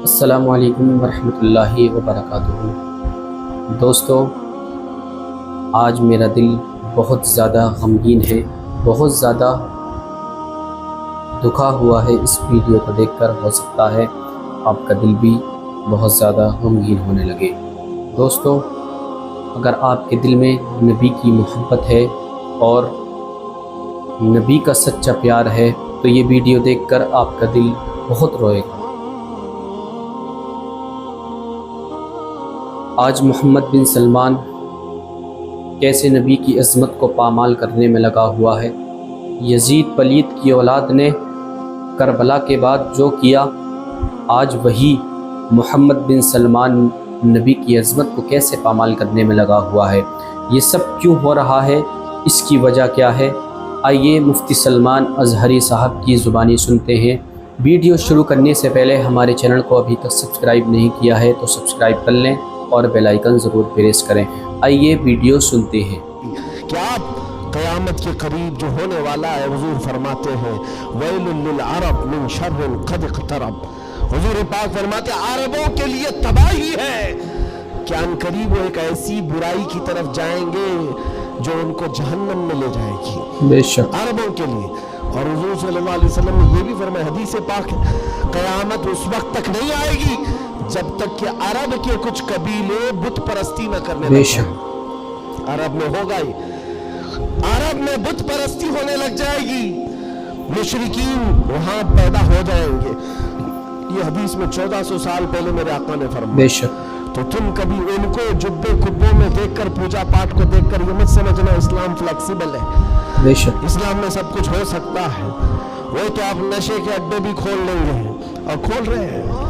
السلام علیکم ورحمۃ اللہ وبرکاتہ۔ دوستو، آج میرا دل بہت زیادہ غمگین ہے، بہت زیادہ دکھا ہوا ہے۔ اس ویڈیو کو دیکھ کر ہو سکتا ہے آپ کا دل بھی بہت زیادہ غمگین ہونے لگے۔ دوستو، اگر آپ کے دل میں نبی کی محبت ہے اور نبی کا سچا پیار ہے تو یہ ویڈیو دیکھ کر آپ کا دل بہت روئے گا۔ آج محمد بن سلمان کیسے نبی کی عظمت کو پامال کرنے میں لگا ہوا ہے۔ یزید پلید کی اولاد نے کربلا کے بعد جو کیا، آج وہی محمد بن سلمان نبی کی عظمت کو کیسے پامال کرنے میں لگا ہوا ہے۔ یہ سب کیوں ہو رہا ہے، اس کی وجہ کیا ہے؟ آئیے مفتی سلمان اظہری صاحب کی زبانی سنتے ہیں۔ ویڈیو شروع کرنے سے پہلے ہمارے چینل کو ابھی تک سبسکرائب نہیں کیا ہے تو سبسکرائب کر لیں اور بیل آئیکن ضرور پریس کریں۔ آئیے ویڈیو سنتے ہیں۔ کیا قیامت کے قریب جو ہونے والا ہے، حضور فرماتے ہیں ویل للعرب من شر قد اقترب۔ حضور پاک فرماتے ہیں عربوں کے لیے تباہی ہے کہ ان قریب وہ ایک ایسی برائی کی طرف جائیں گے جو ان کو جہنم میں لے جائے گی، بے شک عربوں کے لیے۔ اور حضور صلی اللہ علیہ وسلم نے یہ بھی فرمایا، حدیث پاک ہے، قیامت اس وقت تک نہیں آئے گی جب تک کہ عرب کے کچھ قبیلے بت پرستی نہ کرنے بے لگیں۔ شک عرب میں ہوگا ہی، عرب میں بت پرستی ہونے لگ جائے گی، مشرکین وہاں پیدا ہو جائیں گے۔ یہ حدیث میں 1400 سال پہلے میرے آقا نے فرمایا۔ بے شک تو تم کبھی ان کو جبے کبوں میں دیکھ کر، پوجا پاٹ کو دیکھ کر یہ مت سمجھنا اسلام فلیکسیبل ہے، بے شک اسلام میں سب کچھ ہو سکتا ہے۔ وہ تو آپ نشے کے اڈے بھی کھول لیں گے اور کھول رہے ہیں۔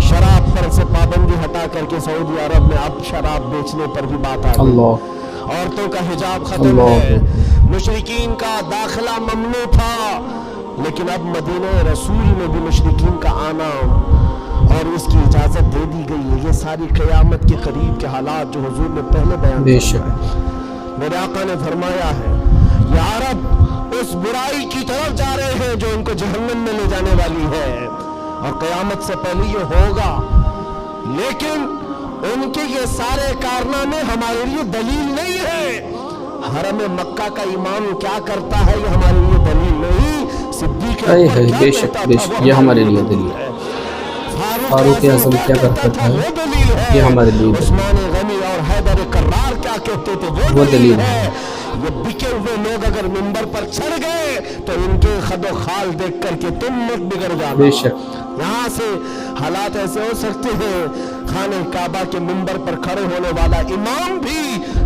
شراب پر سے پابندی ہٹا کر کے سعودی عرب میں اب شراب بیچنے پر بھی بات آ گئی۔ اللہ، عورتوں کا حجاب ختم اللہ ہے، مشرکین کا داخلہ ممنوع تھا، لیکن اب مدینہ رسول میں بھی مشرکین کا آنا اور اس کی اجازت دے دی گئی ہے۔ یہ ساری قیامت کے قریب کے حالات جو حضور نے پہلے بیان بے کیے شک ہیں۔ میرے آقا نے فرمایا ہے یہ عرب اس برائی کی طرف جا رہے ہیں جو ان کو جہنم میں لے جانے والی ہے، اور قیامت سے پہلے یہ ہوگا، لیکن ان کے یہ سارے کارنامے ہمارے لیے دلیل نہیں ہے۔ حرم مکہ کا امام کیا کرتا ہے یہ ہمارے لیے دلیل نہیں، صدیق اے اکبر ہے کیا بے کہتا شک بے تھا شک وہ یہ ہمارے لیے دلیل دلیل ہے، فاروق اعظم کیا کرتا تھا وہ دلیل ہے، یہ ہمارے لیے عثمان غنی اور حیدر کرار کیا کہتے تھے وہ دلیل ہے۔ یہ بکے ہوئے لوگ اگر منبر پر چڑھ گئے تو ان کے خد و خال دیکھ کر کے تم مت بگڑ جانا۔ بے شک یہاں سے حالات ایسے ہو سکتے ہیں، خانہ کعبہ کے منبر پر کھڑے ہونے والا امام بھی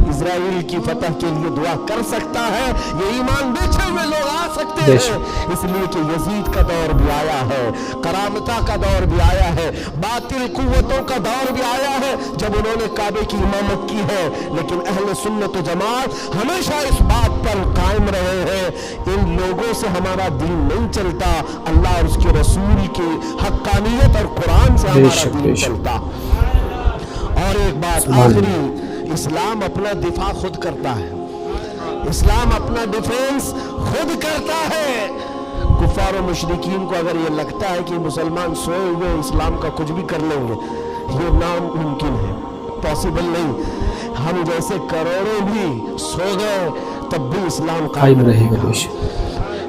اسرائیل کی فتح کے لیے دعا کر سکتا ہے۔ یہ ایمان بیچے ہوئے لوگ آ سکتے بے ہیں، شک اس لیے کہ یزید کا دور بھی آیا ہے، کرامتہ کا دور بھی آیا ہے، باطل قوتوں کا دور بھی آیا ہے جب انہوں نے کعبے کی امامت کی ہے، لیکن اہل سنت و جماعت ہمیشہ اس بات پر قائم رہے ہیں ان لوگوں سے ہمارا دین نہیں چلتا، اللہ اور اس کے رسول کی حقانیت اور قرآن سے ہمارا دین چلتا۔ اور ایک بات آخری، اسلام اپنا دفاع خود کرتا ہے، اسلام اپنا ڈیفینس خود کرتا ہے۔ کفار و مشرکین کو اگر یہ لگتا ہے کہ مسلمان سوئے ہوئے اسلام کا کچھ بھی کر لیں گے، یہ ناممکن ہے، پاسبل نہیں۔ ہم جیسے کروڑوں بھی سو گئے تب بھی اسلام قائم رہے گا۔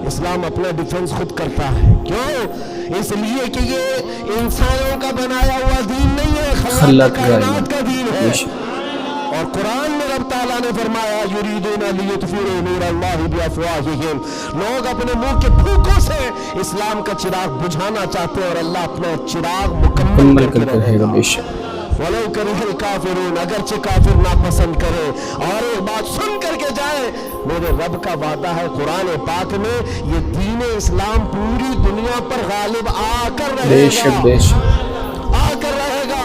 اسلام اپنا ڈیفنس خود کرتا ہے، کیوں؟ اس لیے کہ یہ انسانوں کا بنایا ہوا دین نہیں ہے، خالق کائنات کا دین ہے۔ اور قرآن میں رب تعالیٰ نے فرمایا یریدون لیطفئوا نور اللہ بافواہہم، لوگ اپنے منہ کے پھوکوں سے اسلام کا چراغ بجھانا چاہتے ہیں اور اللہ اپنا چراغ مکمل کر کے رہے گا۔ وَلَوْ كَرِهَ الْكَافِرُونَ، اگرچہ کافر ناپسند کرے۔ اور ایک بات سن کر کے جائے، میرے رب کا وعدہ ہے قرآن پاک میں، یہ دین اسلام پوری دنیا پر غالب آ کر رہے گا، آ کر رہے گا۔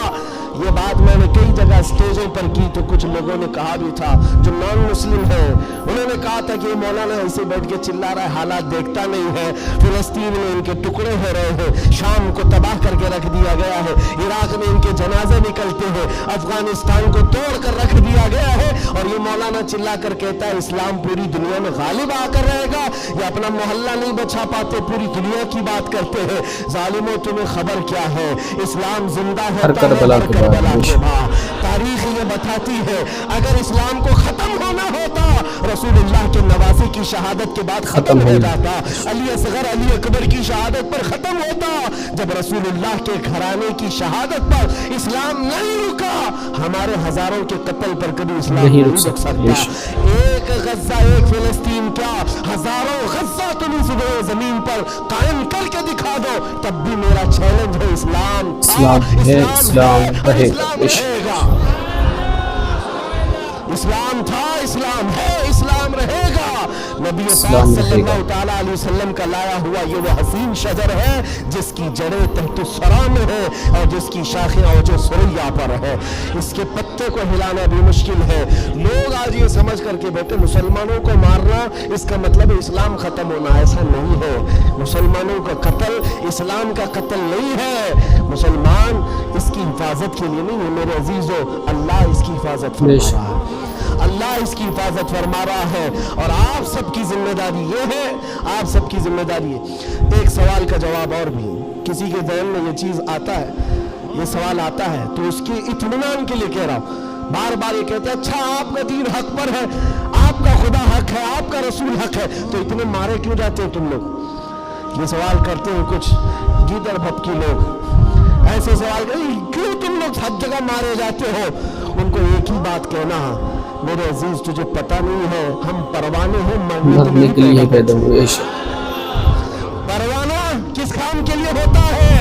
یہ بات میں نے کئی جگہ سٹیجوں پر کی تو کچھ لوگوں نے کہا بھی تھا جو نان مسلم ہیں، انہوں نے کہا تھا کہ یہ مولانا ایسے بیٹھ کے چلا رہا ہے، حالات دیکھتا نہیں ہے، فلسطین میں ان کے ٹکڑے ہو رہے ہیں، شام کو تباہ کر کے رکھ دیا گیا ہے، इराक में इनके जनाजे निकलते हैं, अफगानिस्तान को तोड़ कर रख दिया गया है, और ये मौलाना चिल्ला कर कहता है इस्लाम पूरी दुनिया में गालिब आकर रहेगा। ये अपना मोहल्ला नहीं बचा पाते, पूरी दुनिया की बात करते हैं। जालिमों तुम्हें खबर क्या है, इस्लाम जिंदा है करबला के बाद। तारीख ये बताती है अगर इस्लाम को खत्म होना होता रसूलुल्लाह के नवासी की शहादत के बाद खत्म हो जाता, अली असगर अली अकबर की शहादत पर खत्म होता। जब रसूलुल्लाह के घराने की शहादत पर इस्लाम नहीं रुका, हमारे हजारों के कत्ल पर कभी इस्लाम नहीं रुक सकता। एक गज्जा एक फिलिस्तीन क्या, हजारों गज्जा तुम इस जमीन पर कायम करके दिखा दो, तब भी मेरा चैलेंज है इस्लाम रहेगा। इस्लाम था, इस्लाम है, इस्लाम रहेगा। नबी सल्लल्लाहु तआला अलैहि वसल्लम का लाया हुआ ये वो हसीन शजर है जिसकी जड़ें तहत सरा में है और जिसकी शाखें और जो सुरैया पर है। इसके पत्ते को हिलाना भी मुश्किल है। लोग आज ये समझ करके बैठे मुसलमानों को मारना इसका मतलब है इस्लाम खत्म होना, ऐसा नहीं है। मुसलमानों का कत्ल इस्लाम का कत्ल नहीं है। मुसलमान इसकी हिफाजत के लिए नहीं है मेरे अजीजों, अल्लाह इसकी हिफाजत फरमा रहा है, अल्लाह इसकी हिफाजत फरमा रहा है। और आप सबकी जिम्मेदारी ये है, आप सबकी जिम्मेदारी है। एक सवाल का जवाब और भी, किसी के ज़हन में ये चीज़ आता है, ये सवाल आता है तो उसके इत्मीनान के लिए कह रहा हूँ। बार बार ये कहते हैं अच्छा आपका दीन हक पर है, आपका खुदा हक है, आपका रसूल हक है, तो इतने मारे क्यों जाते हो तुम लोग? ये सवाल करते हैं कुछ गीदड़ भपकी लोग, ऐसे सवाल क्यों तुम लोग हर जगह मारे जाते हो? उनको एक ही बात कहना, मेरे अजीज तुझे पता नहीं है हम परवाने हैं, मरने के लिए पैदा हुए। परवाना किस काम के लिए होता है?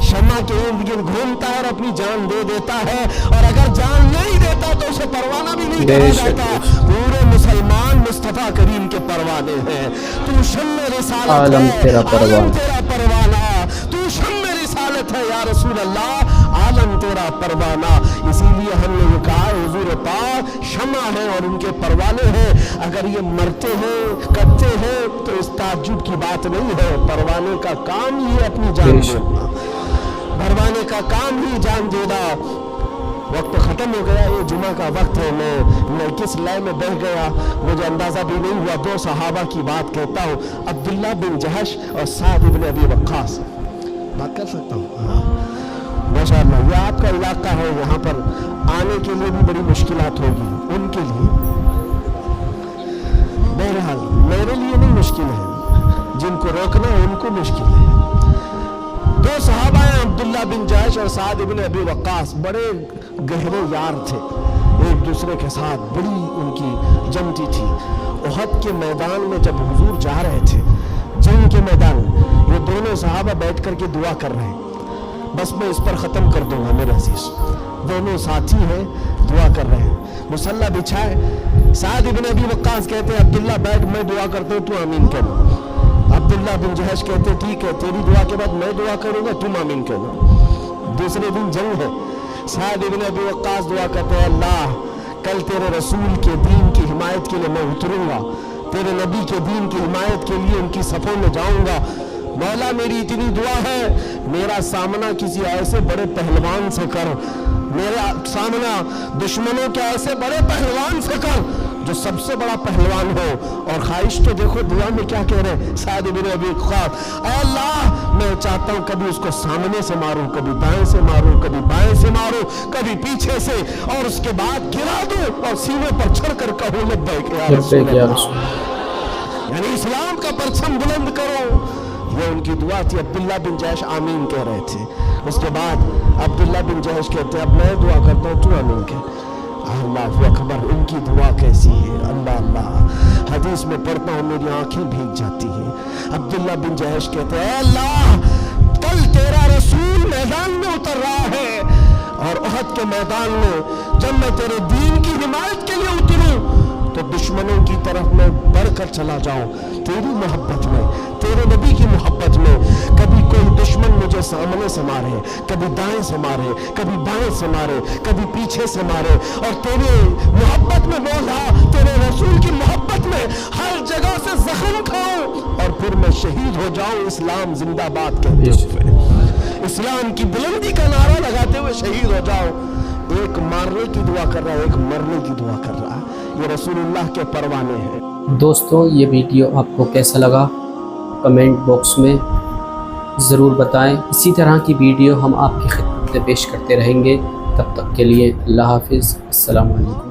शम्मा के इर्द गिर्द घूमता है और अपनी जान दे देता है, और अगर जान नहीं देता तो उसे परवाना भी नहीं कहा जाता। पूरे मुसलमान मुस्तफा करीम के परवाने हैं। तू शम्मे रिसालत है, आलम तेरा परवाना, तू शम्मे रिसालत है या रसूल अल्लाह, आलम तेरा परवाना। इसीलिए हमने ये कहा हुजूर पाक शम्मा है और उनके परवाने हैं। अगर ये मरते हैं कटते हैं तो इस ताज्जुब की बात नहीं है। परवाने का काम ही है अपनी जान देना, परवाने का काम ही जान देना। वक्त ख़त्म हो गया, ये जुमा का वक्त है। मैं किस लय में बह गया मुझे अंदाज़ा भी नहीं हुआ। दो सहाबा की बात कहता हूँ, अब्दुल्ला बिन जहश और साद इब्न अबी वक्कास। बात कर सकता हूँ माशाअल्लाह। ये आपका इलाका है, यहाँ पर आने के लिए भी बड़ी मुश्किलात होगी उनके लिए। बहरहाल मेरे लिए नहीं मुश्किल है, जिनको रोकना है उनको मुश्किल है। दो सहाबा हैं, अब्दुल्ला बिन जहश और साद इब्न अबी वक्कास, बड़े गहरे यार थे एक दूसरे के साथ, बड़ी उनकी जमती थी। उहद के मैदान में जब हुजूर जा रहे थे, जंग के मैदान में, ये दोनों सहाबा बैठ करके दुआ कर रहे हैं। बस मैं इस पर ख़त्म कर दूंगा मेरे अजीज। दोनों साथी हैं, दुआ कर रहे हैं, मुसल्ला बिछाए। साद इब्न अबी वक्कास कहते हैं अब्दुल्ला बैठ, मैं दुआ करता हूँ, तू आमीन कहना। अब्दुल्ला बिन जहश कहते ठीक है, तेरी दुआ के बाद मैं दुआ करूंगा, तुम आमीन कहना। दूसरे दिन जंग है। साद इब्न अबी वक्कास दुआ करते हैं अल्लाह कल तेरे रसूल के दीन की हिमायत के लिए मैं उतरूंगा, तेरे नबी के दीन की हिमायत के लिए उनकी सफ़ों में जाऊंगा। मौला मेरी इतनी दुआ है, मेरा सामना किसी ऐसे बड़े पहलवान से कर, मेरा सामना दुश्मनों के ऐसे बड़े पहलवान से कर जो सबसे बड़ा पहलवान हो। और ख्वाहिश तो देखो दुआ में क्या कह रहे हैं साद इब्न अबी वक्कास, अल्लाह मैं चाहता हूँ कभी उसको सामने से मारूं, कभी दाएं से मारूं, कभी बाएं से मारूं, कभी पीछे से, और उसके बाद गिरा दूं और सीने पर चढ़ कर कहूं लब्बैक या रसूल अल्लाह, यानी इस्लाम का परचम बुलंद करो। ये उनकी दुआ थी। अब्दुल्ला बिन जहश आमीन कह रहे थे। उसके बाद अब्दुल्ला बिन जहश कहते अब मैं दुआ करता हूँ, तू आमीन कह। अल्लाह अकबर, उनकी दुआ कैसी है, अल्लाह अल्लाह। हदीस में पढ़ता हूँ मेरी आंखें भीग जाती हैं। अब्दुल्ला बिन जहश कहते हैं अल्लाह कल तेरा रसूल मैदान में उतर रहा है, और उहद के मैदान में जब मैं तेरे दीन की हिमायत के लिए उतरूं तो दुश्मनों की तरफ मैं बढ़कर चला जाऊं, तेरी मोहब्बत में, तेरे नबी की मोहब्बत में। कभी कोई दुश्मन मुझे सामने से मारे, कभी दाएं से मारे, कभी बाएं से मारे, कभी पीछे से मारे, और तेरे मोहब्बत में बोला, तेरे रसूल की मोहब्बत में हर जगह से जख्म खाऊं और फिर मैं शहीद हो जाऊं इस्लाम जिंदाबाद कहते हुए, इस्लाम की बुलंदी का नारा लगाते शहीद हो जाओ। एक मारने की दुआ कर रहा है, एक मरने की दुआ कर रहा है। ये रसूलुल्लाह के परवाने हैं। दोस्तों, ये वीडियो आपको कैसा लगा कमेंट बॉक्स में ज़रूर बताएं। इसी तरह की वीडियो हम आपकी खिदमत में पेश करते रहेंगे। तब तक के लिए अल्लाह हाफिज़। अस्सलामु अलैकुम।